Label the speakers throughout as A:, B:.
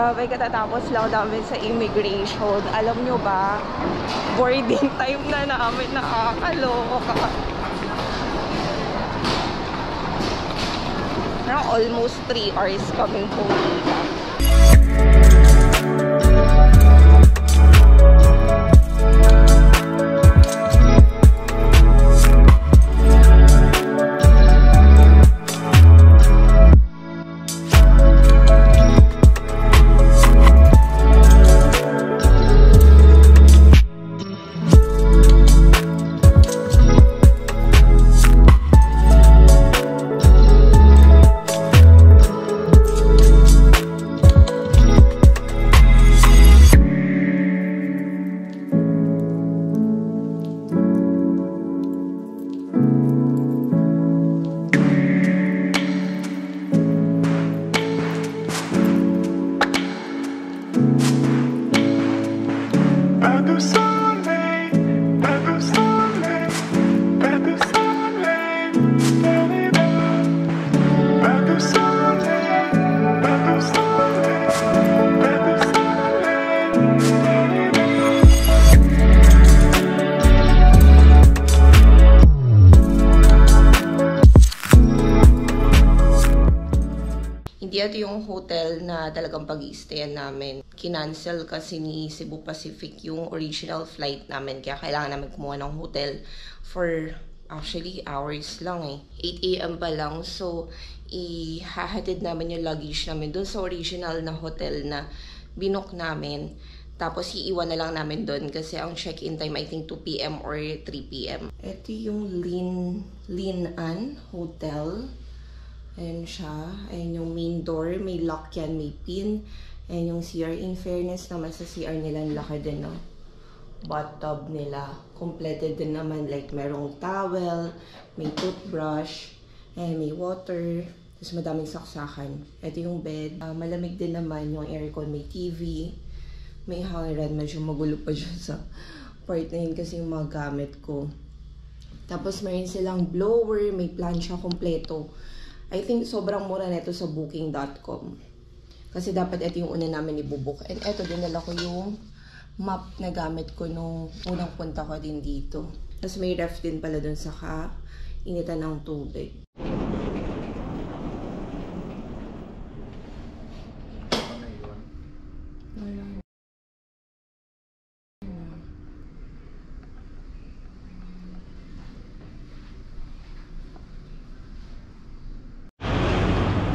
A: Grabe, katatapos lang namin sa immigration. Alam nyo ba, boarding time na namin, nakakaloka. Almost 3 hours kaming pumila. Ito yung hotel na talagang pag-i-stayan namin. Kinancel kasi ni Cebu Pacific yung original flight namin. Kaya kailangan namin kumuha ng hotel for actually hours lang eh. 8 AM pa lang. So, ihahatid namin yung luggage namin dun sa original na hotel na binook namin. Tapos, iiwan na lang namin dun kasi ang check-in time I think 2 PM or 3 PM. Ito yung Linan Hotel. Ayan siya. Ayan yung main door. May lock yan. May pin. Ayan yung CR. In fairness naman sa CR nila, laki din, no? Bathtub nila. Completed din naman. Like, merong towel. May toothbrush. Ayan, may water. Tapos madaming saksakan. Ito yung bed. Malamig din naman yung aircon. May TV. May hangiran. Medyo magulo pa dyan sa part na yun kasi yung mga gamit ko. Tapos mayroon silang blower. May plancha kompleto. I think sobrang mura nito sa booking.com. Kasi dapat ito yung una namin ibubook. And ito, dinala ko yung map na gamit ko nung unang punta ko din dito. Tapos may ref din pala dun sa initan ng tubig.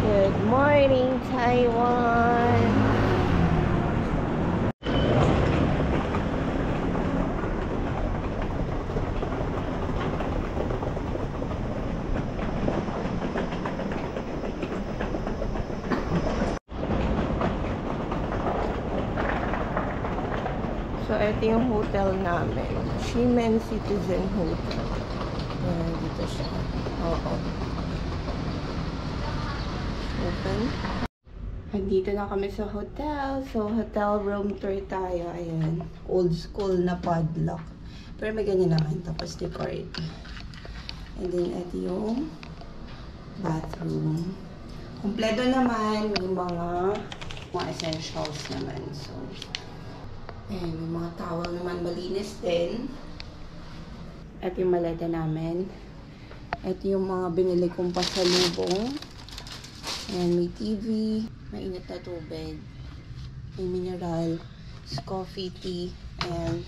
A: Good morning, Taiwan! So, ito yung hotel namin. Ximen Citizen Hotel. Ayan, dito siya. Oo. Open. Andito na kami sa hotel. So, hotel room tour tayo. Ayan. Old school na padlock. Pero may ganyan naman. Tapos decorate. And then, ito yung bathroom. Kompleto naman. May mga essentials naman. So, ayan. May mga towel naman. Malinis din. Ito yung maleta namin. Ito yung mga binili kong pasalubong. Ayan, may TV, mainit na tubig, may mineral, coffee, tea, and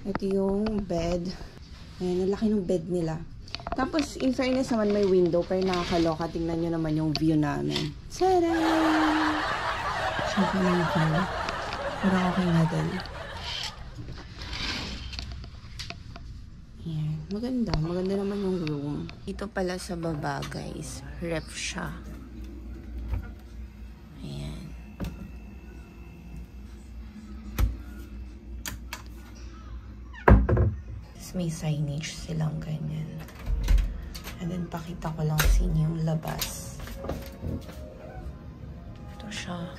A: ito yung bed. Ayan, ang laki ng bed nila. Tapos, in fairness naman may window, pero nakakaloka. Tingnan nyo naman yung view namin. Tada! Siyempre naman ako. Parang okay na din. Ayan, maganda. Maganda naman yung room. Ito pala sa baba, guys. Ref siya. May signage silang ganyan. And then, pakita ko lang sa inyo yung labas. Ito siya.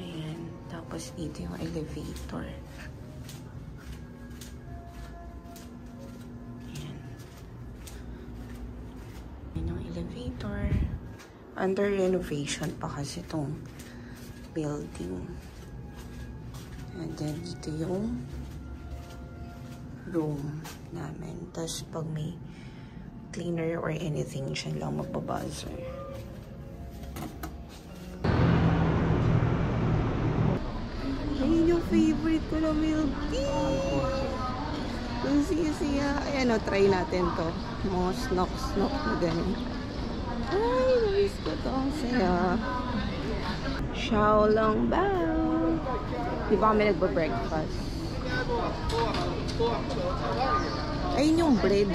A: Ayan. Tapos, dito yung elevator. Ayan. Ayan yung elevator. Under renovation pa kasi itong building. And then, dito yung room namin. Tapos, pag may cleaner or anything, siya lang magbabuzzer. Ayun yung favorite ko na milk tea. Ang siya. Ayan o, try natin to. Mga snock na ganun. Ay, namiss ko to. Ang saya. Xiaolong Bao. Di ba kami nagpa-breakfast? Ayun yung bread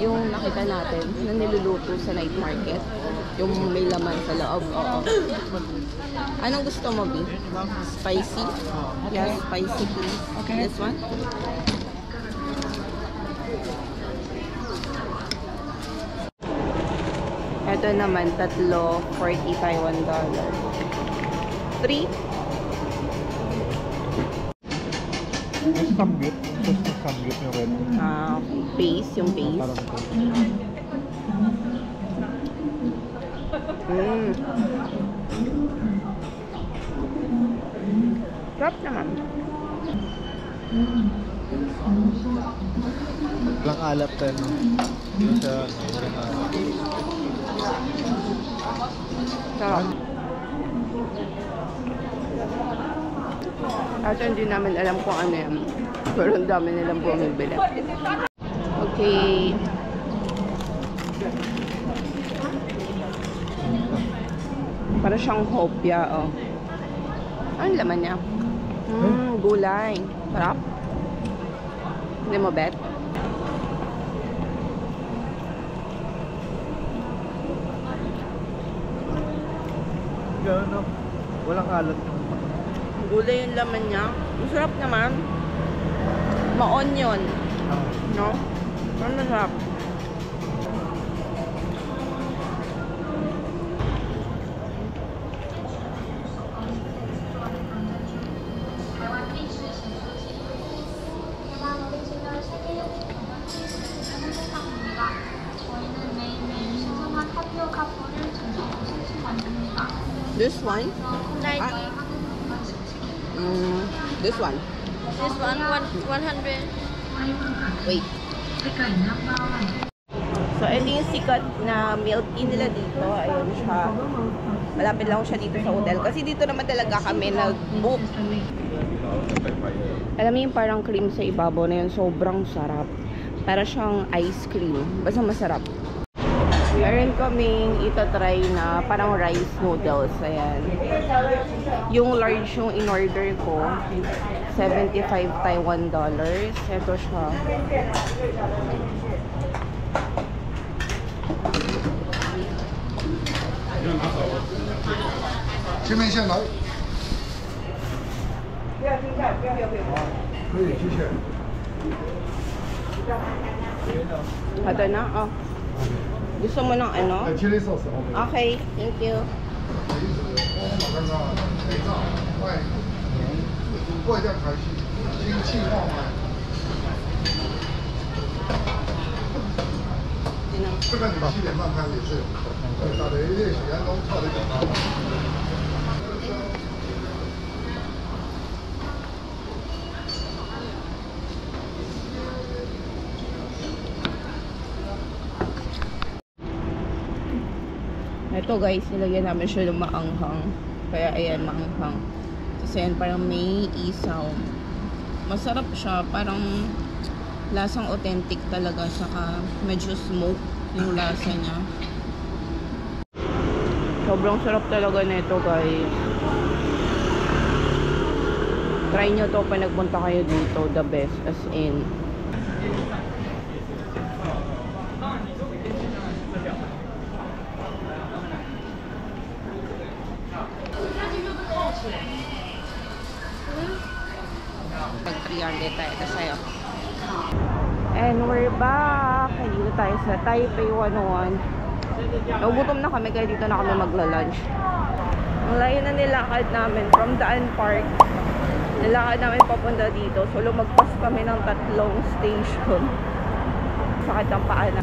A: yung nakita natin na niluluto sa night market. Yung may laman sa loob. Oo. Anong gusto mo, B? Spicy? Yes, spicy please. Okay. This one? Ito naman, tatlo, 40 Taiwan dollar. 3?
B: Yung samgyup. Just yung samgyup yung red.
A: Paste, yung paste. Sarap naman.
B: Lang alat tayo, no? Yung sa...
A: Sarap. At hindi namin alam kung ano yan. Pero ang dami nilang bumibili. Okay. Para siyang hopya, oh. Ano laman niya? Gulay. Sarap. Hindi mo bet?
B: Gano'n. Walang alat.
A: Gulay yung laman niya. Masarap naman. Ma-onion. No? Pero masarap. This one?
C: Like
A: This one?
C: this one, 100.
A: Wait. So, ito yung sikat na milk tea nila dito. Ayun siya. Malapit lang siya dito sa hotel. Kasi dito naman talaga kami nag-book. Alam mo yung parang cream sa ibabaw na yun. Sobrang sarap. Para siyang ice cream. Basta masarap. Meron kaming itatry na parang rice noodles. Ayan. Yung large yung in-order ko, 75 Taiwan dollars. Ito siya. Ito na, oh. Gusto mo ng ano?
B: Chili sauce.
A: Okay, thank you. Ito guys, nilagyan namin siya ng maanghang. Kaya ayan, maanghang. Kasi yan, parang may isaw. Masarap siya. Parang lasang authentic talaga. Saka medyo smoke yung lasa niya. Sobrang sarap talaga nito guys. Try nyo to pag nagpunta kayo dito. The best. As in. Pag 300 tayo na sa'yo. And we're back. Dito tayo sa Taipei 101. Nagugutom na kami kaya dito na kami magla-lunch. Ang layo na nilakad namin from Daan Park. Nilakad namin papunta dito. So lumagpas kami ng 3 station. Sakit ang paa na.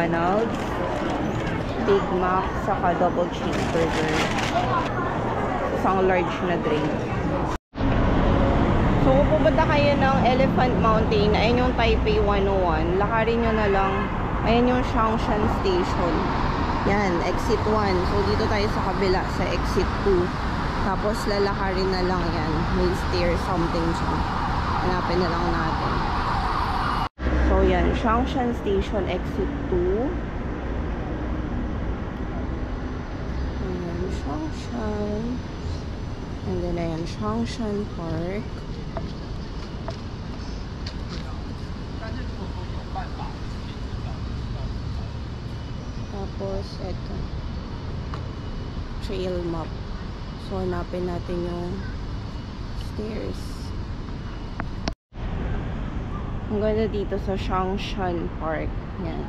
A: McDonald's, Big Mac, saka double cheeseburger. Isang large na drink. So, kung pupunta kayo ng Elephant Mountain, ayan yung Taipei 101. Lakarin nyo na lang. Ayan yung Shangshan Station. Yan, exit 1. So, dito tayo sa kabila, sa exit 2. Tapos, lalakarin na lang yan. May stair something siya. Hanapin na lang natin. So, yan. Shangshan Station, exit 2. Ayan, Shangshan. And then, ayan, Shangshan Park. Tapos, eto. Trail map. So, hanapin natin yung stairs. Ang ganda dito sa Shangshan Park. Yan.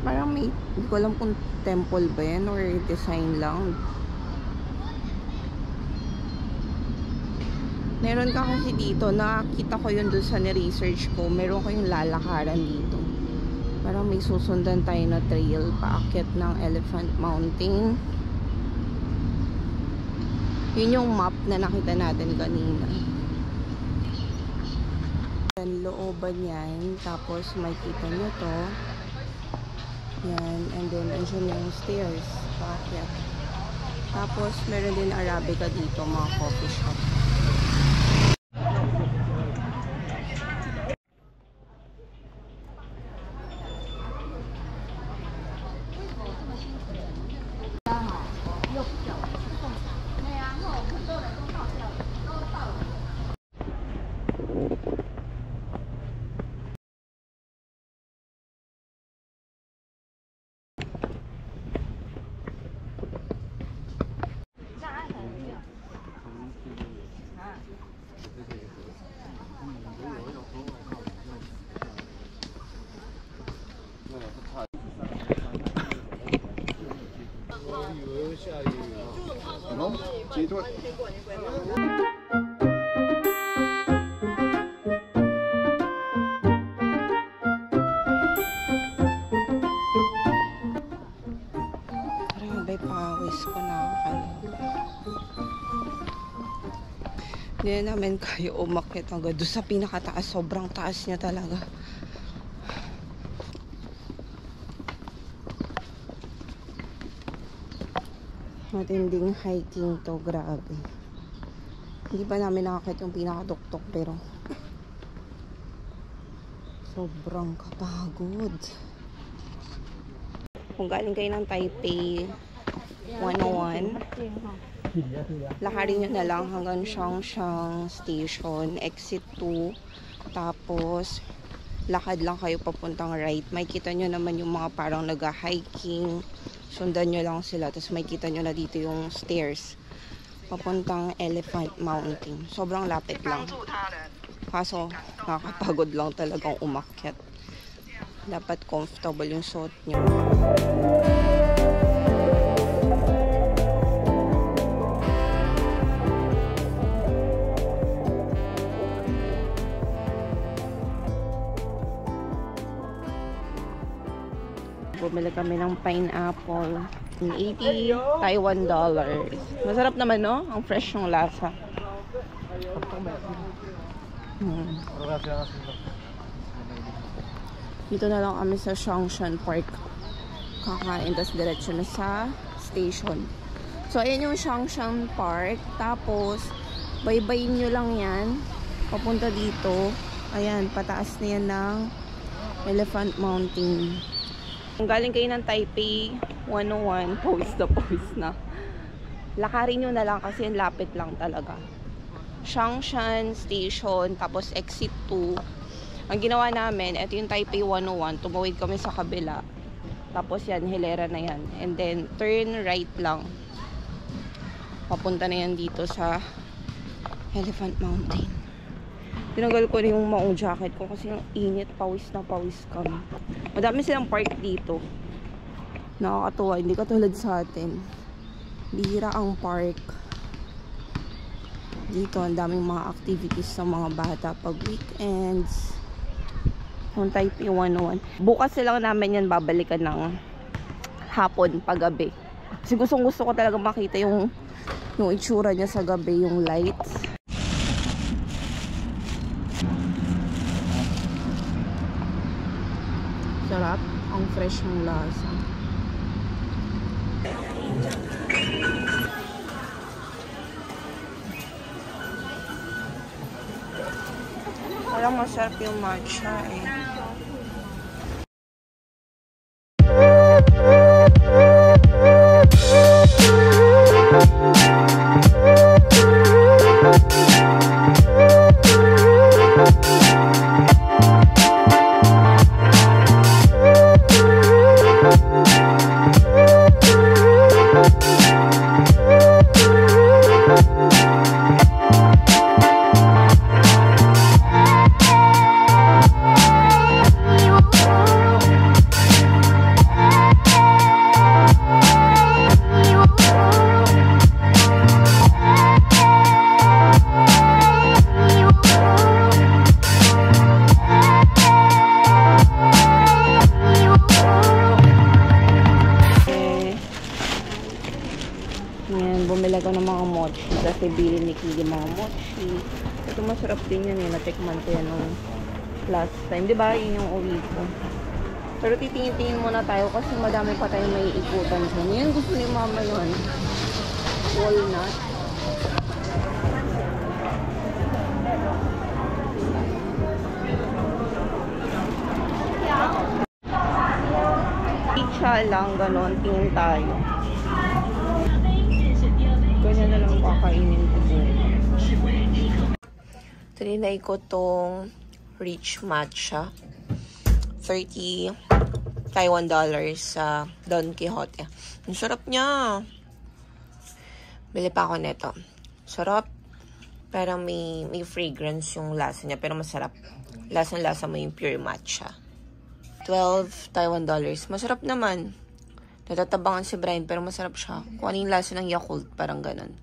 A: Parang may, hindi ko alam kung temple ba yan or design lang. Meron ka kasi dito, nakakita ko yun dun sa ni-research ko. Meron ko yung lalakaran dito. Parang may susundan tayo na trail paakyat ng Elephant Mountain. Yun yung map na nakita natin kanina. Yan, looban yan. Tapos makikita nyo to. Yan. And then, andyan yung stairs. Paakyat. Tapos, meron din Arabica dito, mga coffee shop. Grabe, pawis ko na. Hindi na namin kayo umakyat hanggang doon sa pinakataas. Sobrang taas niya talaga. Matinding hiking to, grabe. Hindi pa namin nakakit yung pinakatuktok pero sobrang kapagod. Kung galing kayo ng Taipei 101, lakarin nyo na lang hanggang Shangshan Station, exit 2. Tapos lakad lang kayo papuntang right. May kita nyo naman yung mga parang nag-hiking. Sundan nyo lang sila. Tapos may kita nyo na dito yung stairs papuntang Elephant Mountain. Sobrang lapit lang. Kaso nakakapagod lang talagang umakyat. Dapat comfortable yung suot nyo. Bumili kami ng pineapple. 80 Taiwan dollars. Masarap naman, no? Ang fresh yung lasa. Dito na lang kami sa Shangshan Park. Kakain, tas diretso na sa station. So, ayan yung Shangshan Park. Tapos, baybayin nyo lang yan. Papunta dito. Ayan, pataas na yan ng Elephant Mountain. Kung galing kayo ng Taipei 101, pawis na. Lakarin nyo na lang kasi yung lapit lang talaga. Shangshan Station, tapos exit 2. Ang ginawa namin, ito yung Taipei 101. Tumawid kami sa kabila. Tapos yan, hilera na yan. And then, turn right lang. Papunta na yan dito sa Elephant Mountain. Tinagal ko na yung maong jacket ko kasi yung init, pawis na pawis kami. Madami silang park dito. Nakakatuwa, hindi katulad sa atin. Bihira ang park. Dito, ang daming mga activities sa mga bata pag weekends. Yung Taipei 101. Bukas lang namin yan babalikan ng hapon, paggabi. Kasi gusto ko talaga makita yung itsura niya sa gabi, yung lights. Sarap. Ang fresh ng lasa. Parang masarap yung matcha eh. Bumili ko ng mga mochi kasi bilhin ni Kili mga mochi. Ito masarap din yan eh. Natikman ko yan nung last time. Diba? Yun yung uwi ko. Pero titingin-tingin muna tayo kasi madami pa tayong may ikutan dyan. Yan gusto ni mama yun. Walnut. Pizza lang, ganon. Tingin tayo. Ganyan na lang kakainin ko po. Trinay ko tong Rich Matcha. $30 Taiwan sa Don Quijote. Ang sarap niya. Bili pa ako nito. Sarap. Parang may fragrance yung lasa niya. Pero masarap. Lasang-lasa mo yung pure matcha. $12 Taiwan. Masarap naman. Natatabangan si Brian pero masarap siya. Kung ano yung lasa ng Yakult, parang ganun.